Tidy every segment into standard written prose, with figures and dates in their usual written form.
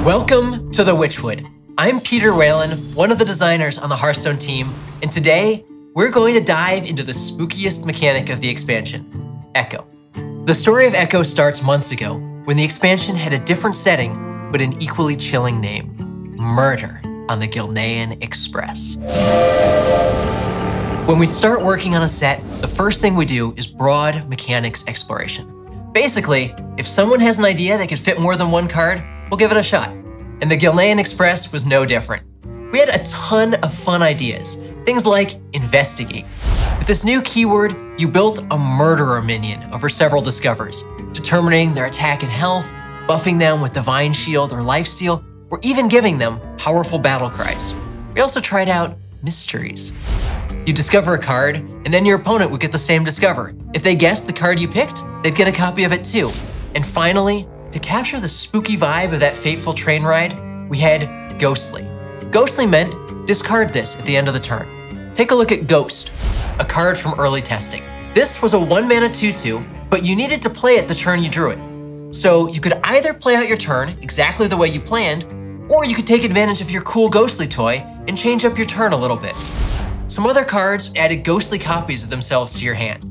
Welcome to the Witchwood. I'm Peter Whalen, one of the designers on the Hearthstone team, and today we're going to dive into the spookiest mechanic of the expansion, Echo. The story of Echo starts months ago when the expansion had a different setting but an equally chilling name, Murder on the Gilnean Express. When we start working on a set, the first thing we do is broad mechanics exploration. Basically, if someone has an idea that could fit more than one card, we'll give it a shot. And the Gilnean Express was no different. We had a ton of fun ideas, things like investigate. With this new keyword, you built a murderer minion over several discovers, determining their attack and health, buffing them with Divine Shield or Lifesteal, or even giving them powerful battle cries. We also tried out mysteries. You discover a card, and then your opponent would get the same discover. If they guessed the card you picked, they'd get a copy of it too. And finally, to capture the spooky vibe of that fateful train ride, we had Ghostly. Ghostly meant discard this at the end of the turn. Take a look at Ghost, a card from early testing. This was a 1-mana 2/2, but you needed to play it the turn you drew it. So you could either play out your turn exactly the way you planned, or you could take advantage of your cool Ghostly toy and change up your turn a little bit. Some other cards added ghostly copies of themselves to your hand.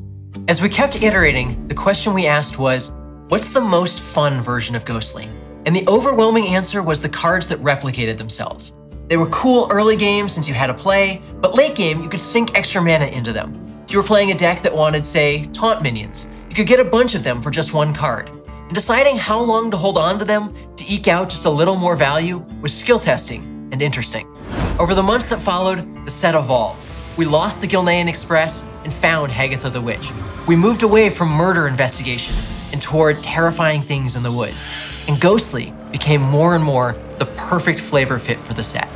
As we kept iterating, the question we asked was, what's the most fun version of Ghostly? And the overwhelming answer was the cards that replicated themselves. They were cool early game since you had to play, but late game you could sink extra mana into them. If you were playing a deck that wanted, say, taunt minions, you could get a bunch of them for just one card. And deciding how long to hold on to them to eke out just a little more value was skill testing and interesting. Over the months that followed, the set evolved. We lost the Gilnean Express and found Hagatha the Witch. We moved away from murder investigation and toward terrifying things in the woods. And Ghostly became more and more the perfect flavor fit for the set.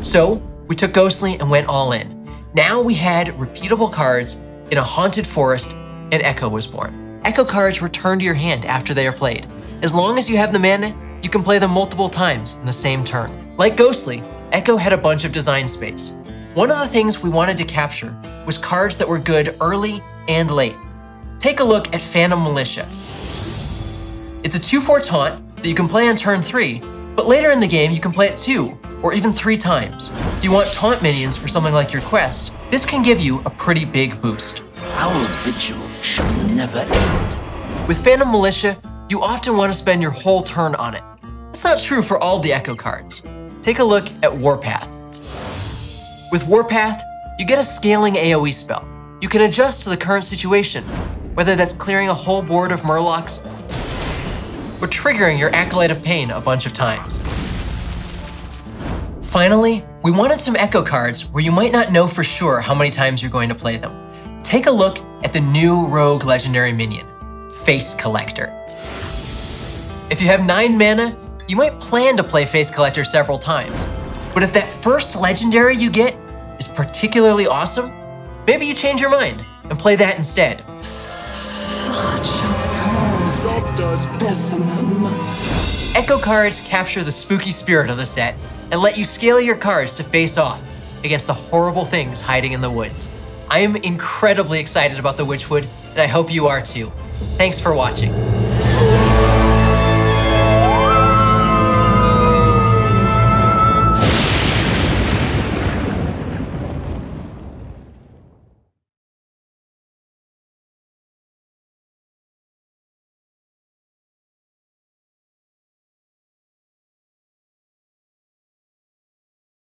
So we took Ghostly and went all in. Now we had repeatable cards in a haunted forest, and Echo was born. Echo cards return to your hand after they are played. As long as you have the mana, you can play them multiple times in the same turn. Like Ghostly, Echo had a bunch of design space. One of the things we wanted to capture was cards that were good early and late. Take a look at Phantom Militia. It's a 2/4 taunt that you can play on turn 3, but later in the game you can play it 2 or even 3 times. If you want taunt minions for something like your quest, this can give you a pretty big boost. Our vigil shall never end. With Phantom Militia, you often want to spend your whole turn on it. It's not true for all the Echo cards. Take a look at Warpath. With Warpath, you get a scaling AoE spell. You can adjust to the current situation, whether that's clearing a whole board of Murlocs or triggering your Acolyte of Pain a bunch of times. Finally, we wanted some Echo cards where you might not know for sure how many times you're going to play them. Take a look at the new rogue legendary minion, Face Collector. If you have 9 mana, you might plan to play Face Collector several times. But if that first legendary you get is particularly awesome, maybe you change your mind and play that instead. Such a perfect specimen. Echo cards capture the spooky spirit of the set and let you scale your cards to face off against the horrible things hiding in the woods. I am incredibly excited about the Witchwood, and I hope you are too. Thanks for watching.